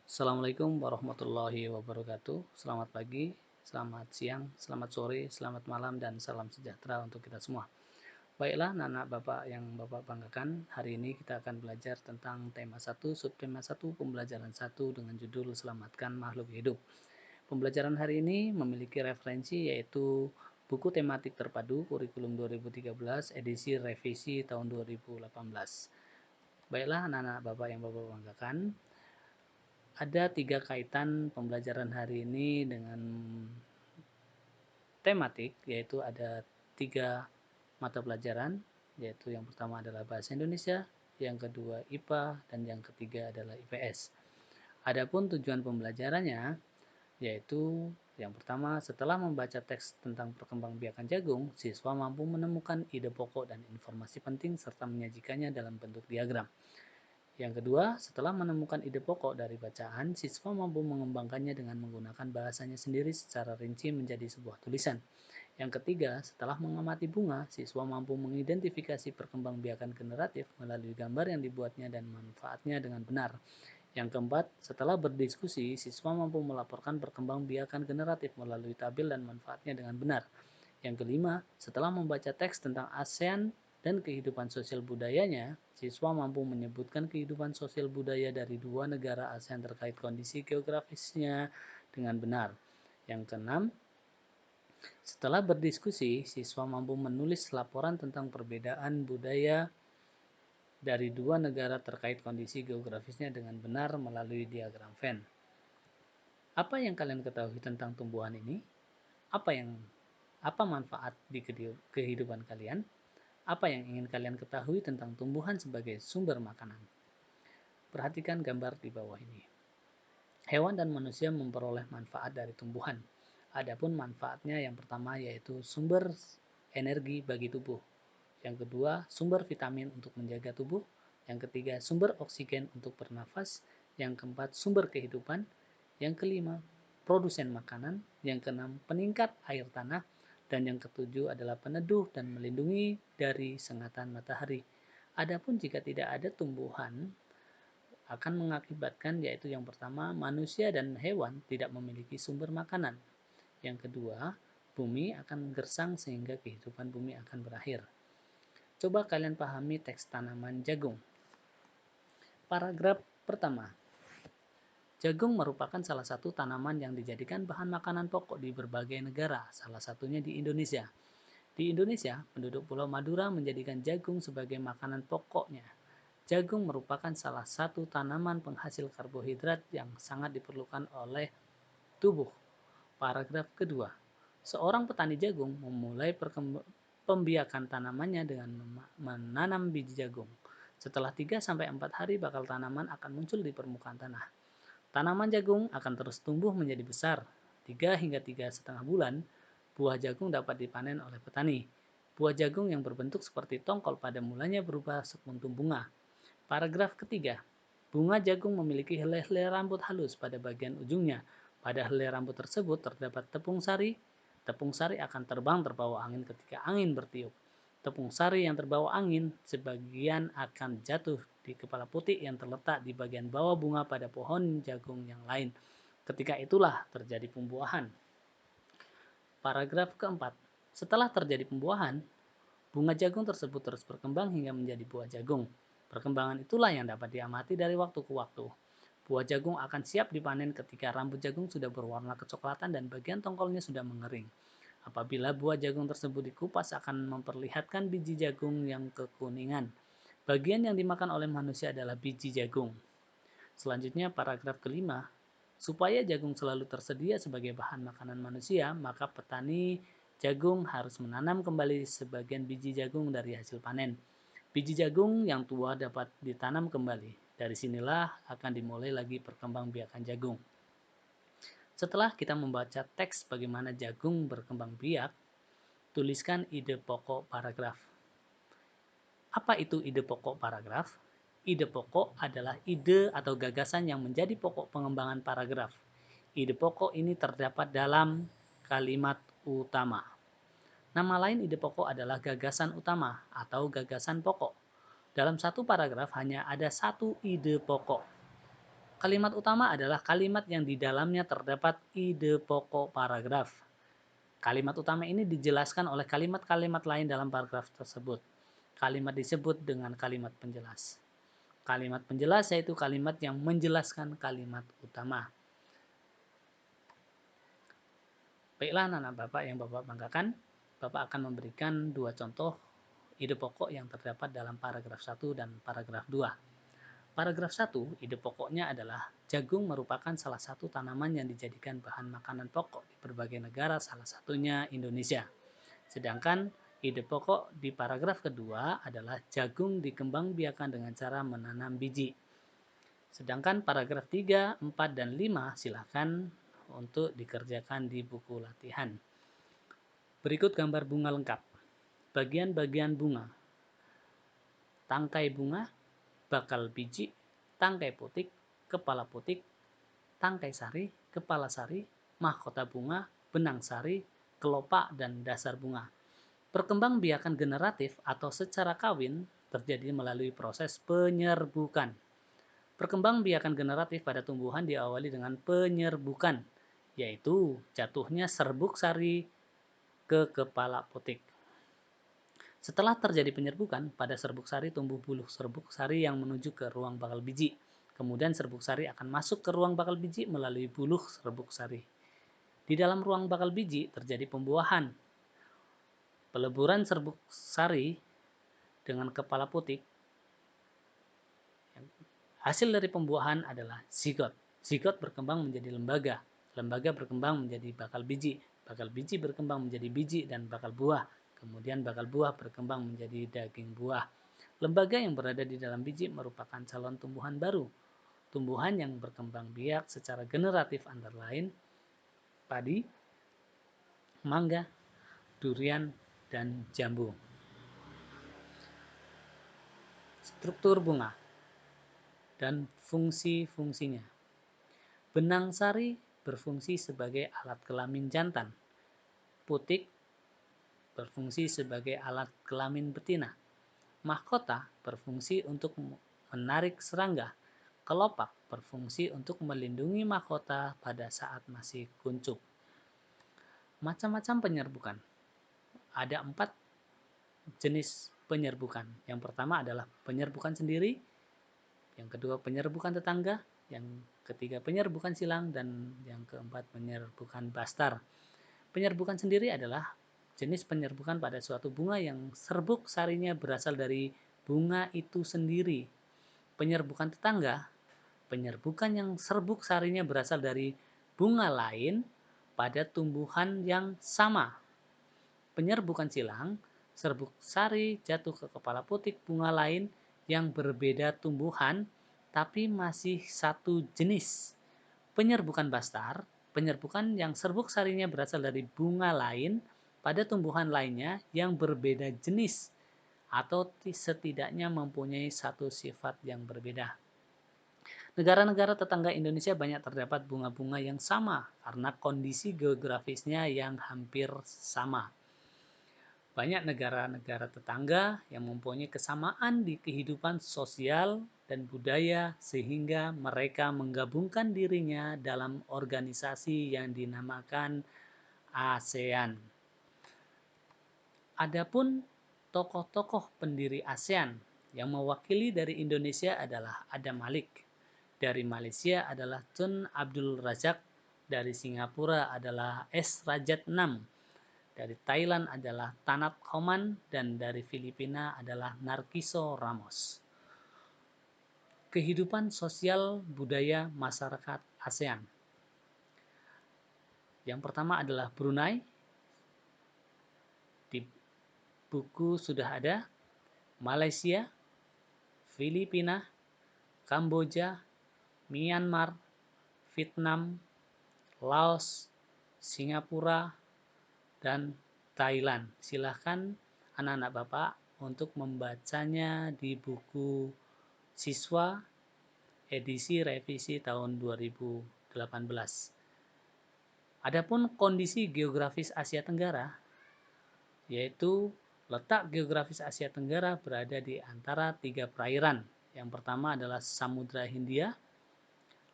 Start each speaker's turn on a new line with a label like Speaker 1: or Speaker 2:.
Speaker 1: Assalamualaikum warahmatullahi wabarakatuh. Selamat pagi, selamat siang, selamat sore, selamat malam, dan salam sejahtera untuk kita semua. Baiklah, anak-anak Bapak yang Bapak banggakan, hari ini kita akan belajar tentang tema 1, subtema 1, pembelajaran 1 dengan judul Selamatkan Makhluk Hidup. Pembelajaran hari ini memiliki referensi yaitu buku tematik terpadu kurikulum 2013 edisi revisi tahun 2018. Baiklah, anak-anak Bapak yang Bapak banggakan, ada 3 kaitan pembelajaran hari ini dengan tematik, yaitu ada 3 mata pelajaran, yaitu yang pertama adalah Bahasa Indonesia, yang kedua IPA, dan yang ketiga adalah IPS. Adapun tujuan pembelajarannya, yaitu yang pertama, setelah membaca teks tentang perkembangbiakan jagung, siswa mampu menemukan ide pokok dan informasi penting serta menyajikannya dalam bentuk diagram. Yang kedua, setelah menemukan ide pokok dari bacaan, siswa mampu mengembangkannya dengan menggunakan bahasanya sendiri secara rinci menjadi sebuah tulisan. Yang ketiga, setelah mengamati bunga, siswa mampu mengidentifikasi perkembangbiakan generatif melalui gambar yang dibuatnya dan manfaatnya dengan benar. Yang keempat, setelah berdiskusi, siswa mampu melaporkan perkembangbiakan generatif melalui tabel dan manfaatnya dengan benar. Yang kelima, setelah membaca teks tentang ASEAN dan kehidupan sosial budayanya, siswa mampu menyebutkan kehidupan sosial budaya dari 2 negara ASEAN terkait kondisi geografisnya dengan benar. Yang keenam, setelah berdiskusi, siswa mampu menulis laporan tentang perbedaan budaya dari 2 negara terkait kondisi geografisnya dengan benar melalui diagram Venn. Apa yang kalian ketahui tentang tumbuhan ini? Apa manfaat di kehidupan kalian? Apa yang ingin kalian ketahui tentang tumbuhan sebagai sumber makanan? Perhatikan gambar di bawah ini. Hewan dan manusia memperoleh manfaat dari tumbuhan. Adapun manfaatnya yang pertama yaitu sumber energi bagi tubuh. Yang kedua, sumber vitamin untuk menjaga tubuh. Yang ketiga, sumber oksigen untuk bernafas. Yang keempat, sumber kehidupan. Yang kelima, produsen makanan. Yang keenam, peningkat air tanah. Dan yang ketujuh adalah peneduh dan melindungi dari sengatan matahari. Adapun jika tidak ada tumbuhan, akan mengakibatkan yaitu yang pertama, manusia dan hewan tidak memiliki sumber makanan. Yang kedua, bumi akan gersang sehingga kehidupan bumi akan berakhir. Coba kalian pahami teks tanaman jagung. Paragraf pertama. Jagung merupakan salah satu tanaman yang dijadikan bahan makanan pokok di berbagai negara, salah satunya di Indonesia. Di Indonesia, penduduk Pulau Madura menjadikan jagung sebagai makanan pokoknya. Jagung merupakan salah satu tanaman penghasil karbohidrat yang sangat diperlukan oleh tubuh. Paragraf kedua. Seorang petani jagung memulai pembiakan tanamannya dengan menanam biji jagung. Setelah 3-4 hari bakal tanaman akan muncul di permukaan tanah. Tanaman jagung akan terus tumbuh menjadi besar. 3 hingga 3,5 bulan, buah jagung dapat dipanen oleh petani. Buah jagung yang berbentuk seperti tongkol pada mulanya berubah sekuntum bunga. Paragraf ketiga. Bunga jagung memiliki helai-helai rambut halus pada bagian ujungnya. Pada helai rambut tersebut terdapat tepung sari. Tepung sari akan terbang terbawa angin ketika angin bertiup. Tepung sari yang terbawa angin sebagian akan jatuh di kepala putik yang terletak di bagian bawah bunga pada pohon jagung yang lain. Ketika itulah terjadi pembuahan. Paragraf keempat. Setelah terjadi pembuahan, bunga jagung tersebut terus berkembang hingga menjadi buah jagung. Perkembangan itulah yang dapat diamati dari waktu ke waktu. Buah jagung akan siap dipanen ketika rambut jagung sudah berwarna kecoklatan dan bagian tongkolnya sudah mengering. Apabila buah jagung tersebut dikupas akan memperlihatkan biji jagung yang kekuningan. Bagian yang dimakan oleh manusia adalah biji jagung. Selanjutnya paragraf kelima. Supaya jagung selalu tersedia sebagai bahan makanan manusia, maka petani jagung harus menanam kembali sebagian biji jagung dari hasil panen. Biji jagung yang tua dapat ditanam kembali. Dari sinilah akan dimulai lagi perkembangbiakan jagung. Setelah kita membaca teks bagaimana jagung berkembang biak, tuliskan ide pokok paragraf. Apa itu ide pokok paragraf? Ide pokok adalah ide atau gagasan yang menjadi pokok pengembangan paragraf. Ide pokok ini terdapat dalam kalimat utama. Nama lain ide pokok adalah gagasan utama atau gagasan pokok. Dalam satu paragraf hanya ada satu ide pokok. Kalimat utama adalah kalimat yang di dalamnya terdapat ide pokok paragraf. Kalimat utama ini dijelaskan oleh kalimat-kalimat lain dalam paragraf tersebut. Kalimat disebut dengan kalimat penjelas. Kalimat penjelas yaitu kalimat yang menjelaskan kalimat utama. Baiklah anak-anak Bapak yang Bapak banggakan, Bapak akan memberikan dua contoh ide pokok yang terdapat dalam paragraf 1 dan paragraf 2. Paragraf 1, ide pokoknya adalah jagung merupakan salah satu tanaman yang dijadikan bahan makanan pokok di berbagai negara, salah satunya Indonesia. Sedangkan ide pokok di paragraf kedua adalah jagung dikembangbiakan dengan cara menanam biji. Sedangkan paragraf 3, 4, dan 5 silakan untuk dikerjakan di buku latihan. Berikut gambar bunga lengkap. Bagian-bagian bunga. Tangkai bunga, bakal biji, tangkai putik, kepala putik, tangkai sari, kepala sari, mahkota bunga, benang sari, kelopak, dan dasar bunga. Perkembangbiakan generatif atau secara kawin terjadi melalui proses penyerbukan. Perkembangbiakan generatif pada tumbuhan diawali dengan penyerbukan, yaitu jatuhnya serbuk sari ke kepala putik. Setelah terjadi penyerbukan, pada serbuk sari tumbuh buluh serbuk sari yang menuju ke ruang bakal biji. Kemudian serbuk sari akan masuk ke ruang bakal biji melalui buluh serbuk sari. Di dalam ruang bakal biji terjadi pembuahan. Peleburan serbuk sari dengan kepala putik. Hasil dari pembuahan adalah zigot. Zigot berkembang menjadi lembaga. Lembaga berkembang menjadi bakal biji. Bakal biji berkembang menjadi biji dan bakal buah. Kemudian bakal buah berkembang menjadi daging buah. Lembaga yang berada di dalam biji merupakan calon tumbuhan baru. Tumbuhan yang berkembang biak secara generatif antara lain padi, mangga, durian, dan jambu. Struktur bunga dan fungsi-fungsinya. Benang sari berfungsi sebagai alat kelamin jantan. Putik berfungsi sebagai alat kelamin betina. Mahkota berfungsi untuk menarik serangga. Kelopak berfungsi untuk melindungi mahkota pada saat masih kuncup. Macam-macam penyerbukan. Ada 4 jenis penyerbukan. Yang pertama adalah penyerbukan sendiri, yang kedua penyerbukan tetangga, yang ketiga penyerbukan silang, dan yang keempat penyerbukan bastar. Penyerbukan sendiri adalah jenis penyerbukan pada suatu bunga yang serbuk sarinya berasal dari bunga itu sendiri. Penyerbukan tetangga, penyerbukan yang serbuk sarinya berasal dari bunga lain pada tumbuhan yang sama. Penyerbukan silang, serbuk sari jatuh ke kepala putik bunga lain yang berbeda tumbuhan tapi masih satu jenis. Penyerbukan bastar, penyerbukan yang serbuk sarinya berasal dari bunga lain pada tumbuhan lainnya yang berbeda jenis atau setidaknya mempunyai satu sifat yang berbeda. Negara-negara tetangga Indonesia banyak terdapat bunga-bunga yang sama karena kondisi geografisnya yang hampir sama. Banyak negara-negara tetangga yang mempunyai kesamaan di kehidupan sosial dan budaya sehingga mereka menggabungkan dirinya dalam organisasi yang dinamakan ASEAN. Adapun tokoh-tokoh pendiri ASEAN yang mewakili dari Indonesia adalah Adam Malik. Dari Malaysia adalah Tun Abdul Razak, dari Singapura adalah S. Rajat Nam, dari Thailand adalah Tanat Khoman, dan dari Filipina adalah Narciso Ramos. Kehidupan sosial budaya masyarakat ASEAN. Yang pertama adalah Brunei. Di buku sudah ada Malaysia, Filipina, Kamboja, Myanmar, Vietnam, Laos, Singapura, dan Thailand. Silahkan anak-anak Bapak untuk membacanya di buku siswa edisi revisi tahun 2018. Adapun kondisi geografis Asia Tenggara, yaitu letak geografis Asia Tenggara berada di antara 3 perairan. Yang pertama adalah Samudra Hindia,